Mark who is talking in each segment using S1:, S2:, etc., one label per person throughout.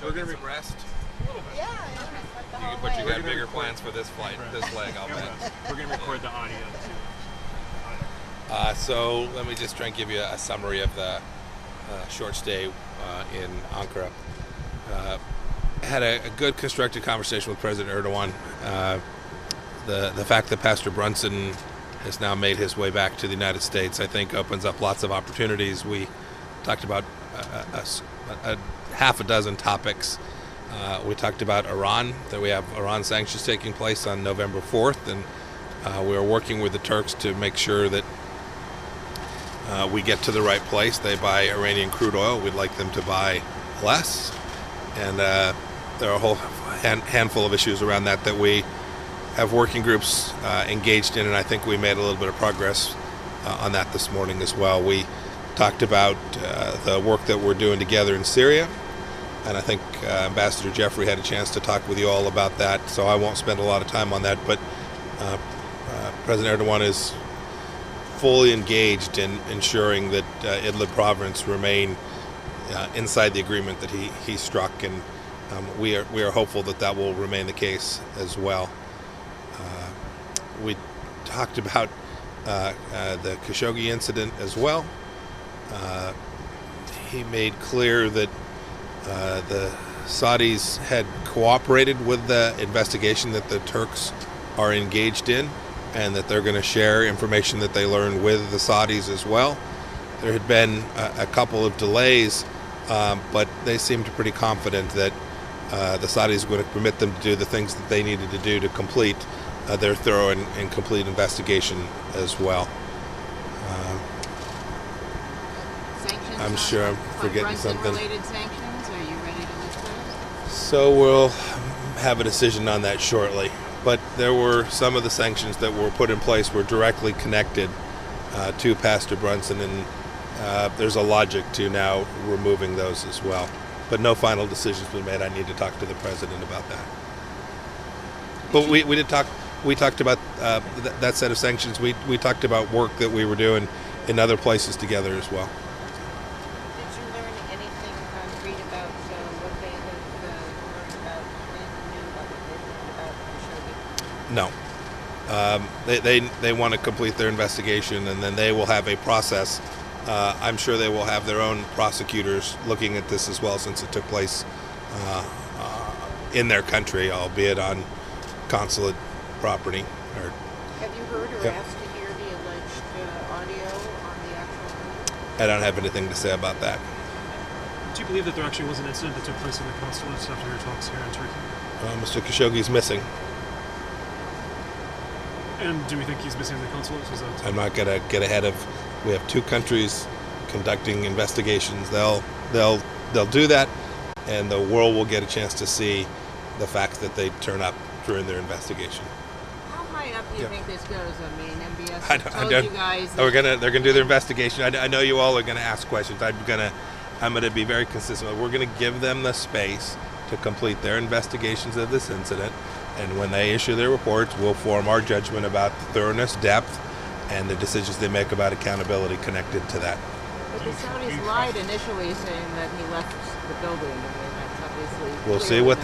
S1: We're going to rest.
S2: Yeah.
S1: But you got bigger plans for this flight, this leg, I'll bet.
S3: We're going to record the audio too.
S1: So let me just try and give you a summary of the short stay in Ankara. Had a good constructive conversation with President Erdogan. The fact that Pastor Brunson has now made his way back to the United States, I think, opens up lots of opportunities. We talked about a half a dozen topics. We talked about Iran, that we have Iran sanctions taking place on November 4th, and we are working with the Turks to make sure that we get to the right place. They buy Iranian crude oil. We'd like them to buy less. And there are a whole handful of issues around that we have working groups engaged in, and I think we made a little bit of progress on that this morning as well. We talked about the work that we're doing together in Syria, and I think Ambassador Jeffrey had a chance to talk with you all about that, so I won't spend a lot of time on that, but President Erdogan is fully engaged in ensuring that Idlib province remain inside the agreement that he struck, and we are hopeful that will remain the case as well. We talked about the Khashoggi incident as well. He made clear that the Saudis had cooperated with the investigation that the Turks are engaged in, and that they're going to share information that they learn with the Saudis as well. There had been a couple of delays, but they seemed pretty confident that the Saudis were going to permit them to do the things that they needed to do to complete their thorough and complete investigation as well. I'm sure I'm forgetting something.
S2: Related sanctions, are you ready to list those?
S1: So we'll have a decision on that shortly. But there were some of the sanctions that were put in place were directly connected to Pastor Brunson, and there's a logic to now removing those as well. But no final decisions been made. I need to talk to the president about that. But we did talk. We talked about that set of sanctions. We talked about work that we were doing in other places together as well.
S2: Did you learn anything concrete about what they had learned about when you knew about Khashoggi?
S1: No. They want to complete their investigation, and then they will have a process. I'm sure they will have their own prosecutors looking at this as well, since it took place in their country, albeit on consulate property.
S2: Have you heard or asked to hear the alleged audio on the actual?
S1: I don't have anything to say about that.
S3: Do you believe that there actually was an incident that took place in the consulate after your talks here in Turkey?
S1: Mr. Khashoggi's missing.
S3: And do we think he's missing in the consulate?
S1: I'm not going to get ahead of. We have two countries conducting investigations. They'll do that, and the world will get a chance to see the facts that they turn up during their investigation.
S2: How high up do you think this goes? I mean, MBS told you guys that
S1: they're gonna do their investigation. I know you all are going to ask questions. I'm going to be very consistent. We're going to give them the space to complete their investigations of this incident, and when they issue their reports, we'll form our judgment about the thoroughness, depth, and the decisions they make about accountability connected to that.
S2: But the Saudis lied initially, saying that he left the building. I mean, that's obviously
S1: We'll see what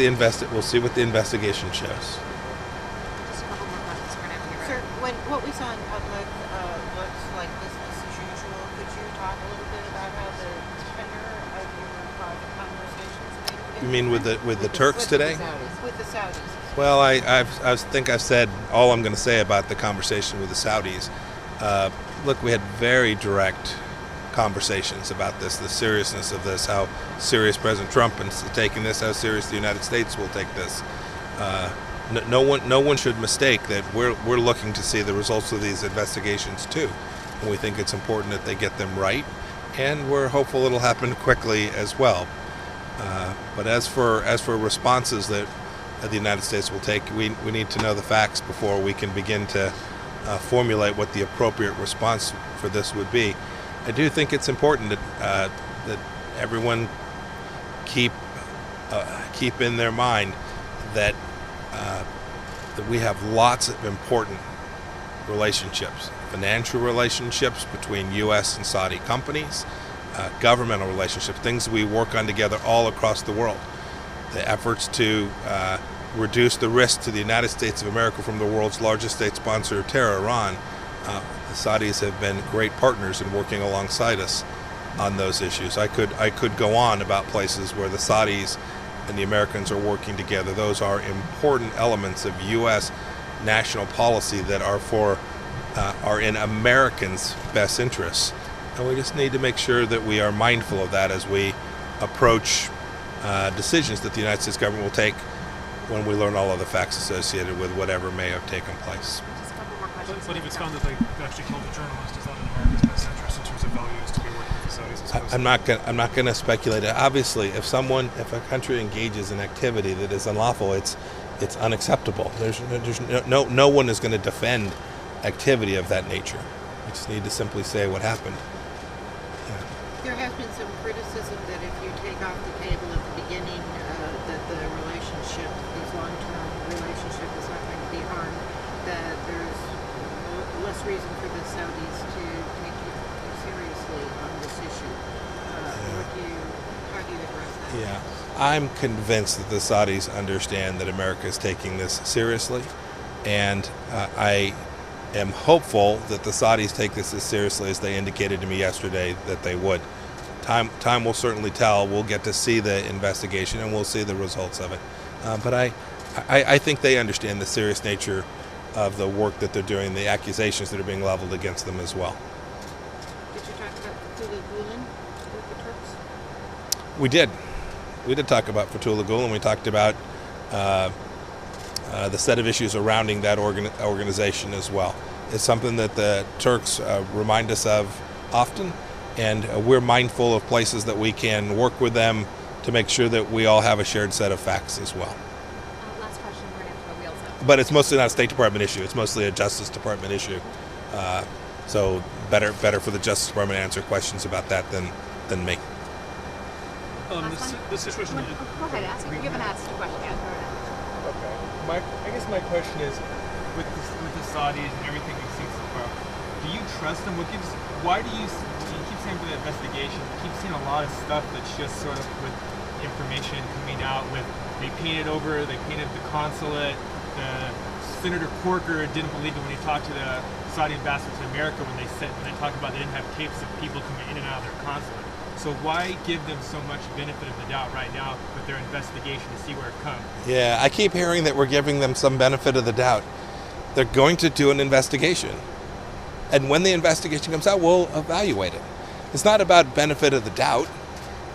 S1: the investigation shows.
S4: Just a couple more questions. We're going to have to get
S2: Sir, what we saw in public looks like business as usual. Could you talk a little bit about how the tenor of your private conversations may be?
S1: You mean with the Turks today?
S2: With the Saudis.
S1: Well, I think I've said all I'm going to say about the conversation with the Saudis. Look, we had very direct conversations about this, the seriousness of this, how serious President Trump is taking this, how serious the United States will take this. No one should mistake that we're looking to see the results of these investigations too, and we think it's important that they get them right, and we're hopeful it'll happen quickly as well. But as for responses that the United States will take, we need to know the facts before we can begin to formulate what the appropriate response for this would be. I do think it's important that everyone keep in their mind that we have lots of important relationships, financial relationships between U.S. and Saudi companies, governmental relationships, things we work on together all across the world. the efforts to reduce the risk to the United States of America from the world's largest state sponsor of terror, Iran. The Saudis have been great partners in working alongside us on those issues. I could go on about places where the Saudis and the Americans are working together. Those are important elements of U.S. national policy that are in Americans' best interests. And we just need to make sure that we are mindful of that as we approach decisions that the United States government will take when we learn all of the facts associated with whatever may have taken place.
S4: Just a couple more questions.
S3: But if it's found that they actually killed a journalist, is that in America's best interest in terms of values to be working with the Saudis?
S1: I'm not going to speculate. Obviously, if a country engages in activity that is unlawful, it's unacceptable. There's no one is going to defend activity of that nature. We just need to simply say what happened.
S2: There has been some criticism that if you take off the table at the beginning, that the relationship, this long-term relationship, is not going to be harmed, that there's less reason for the Saudis to take you seriously on this issue. How do you address that?
S1: Yeah, I'm convinced that the Saudis understand that America is taking this seriously, and I am hopeful that the Saudis take this as seriously as they indicated to me yesterday that they would. Time will certainly tell. We'll get to see the investigation and we'll see the results of it. But I think they understand the serious nature of the work that they're doing, the accusations that are being leveled against them as well.
S2: Did you talk about Fethullah Gulen with the Turks?
S1: We did. We did talk about Fethullah Gulen. We talked about the set of issues surrounding that organization as well. It's something that the Turks remind us of often, and we're mindful of places that we can work with them to make sure that we all have a shared set of facts as well.
S4: Last question, we're going to have to go wheels up.
S1: But it's mostly not a State Department issue. It's mostly a Justice Department issue. So better for the Justice Department to answer questions about that than me.
S3: The situation.
S4: Go ahead, ask. You haven't asked a question yet.
S5: Okay. I guess my question is, with the Saudis and everything we've seen so far, do you trust them? Why do you keep saying for the investigation, you keep seeing a lot of stuff that's just sort of with information coming out with, they painted the consulate, Senator Corker didn't believe it when he talked to the Saudi ambassador to America when they talked about they didn't have tapes of people coming in and out of their consulate. So why give them so much benefit of the doubt right now with their investigation to see where it comes?
S1: Yeah, I keep hearing that we're giving them some benefit of the doubt. They're going to do an investigation. And when the investigation comes out, we'll evaluate it. It's not about benefit of the doubt.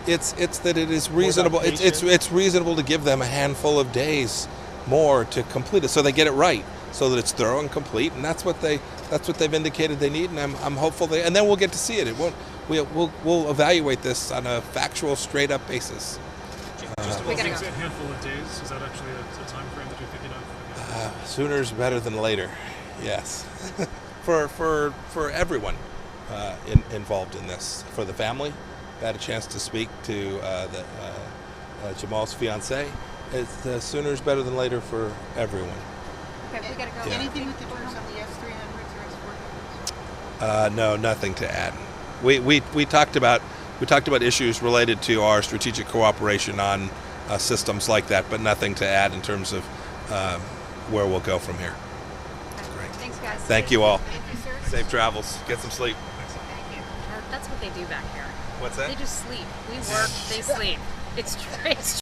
S1: It's that it is reasonable. It's reasonable to give them a handful of days more to complete it, so they get it right, so that it's thorough and complete. And that's what they've indicated they need. And I'm hopeful and then we'll get to see it. We'll evaluate this on a factual, straight up basis.
S3: Just
S4: We
S3: about
S4: gotta
S3: a
S4: go.
S3: handful of days. Is that actually a time frame that you're thinking of?
S1: Sooner's better than later. Yes, for everyone involved in this. For the family, I had a chance to speak to Jamal's fiancée. It's sooner's better than later for everyone.
S4: Okay, we gotta go.
S1: Yeah.
S2: Anything with the Turks on the S-300s or S-400s?
S1: No, nothing to add. We talked about issues related to our strategic cooperation on systems like that, but nothing to add in terms of where we'll go from here. Great.
S4: Thanks, guys.
S1: Thank you all.
S4: Thank you, sir.
S1: Safe travels. Get some sleep.
S4: Thank you. That's what they do back here.
S1: What's that?
S4: They just sleep. We work, they sleep. It's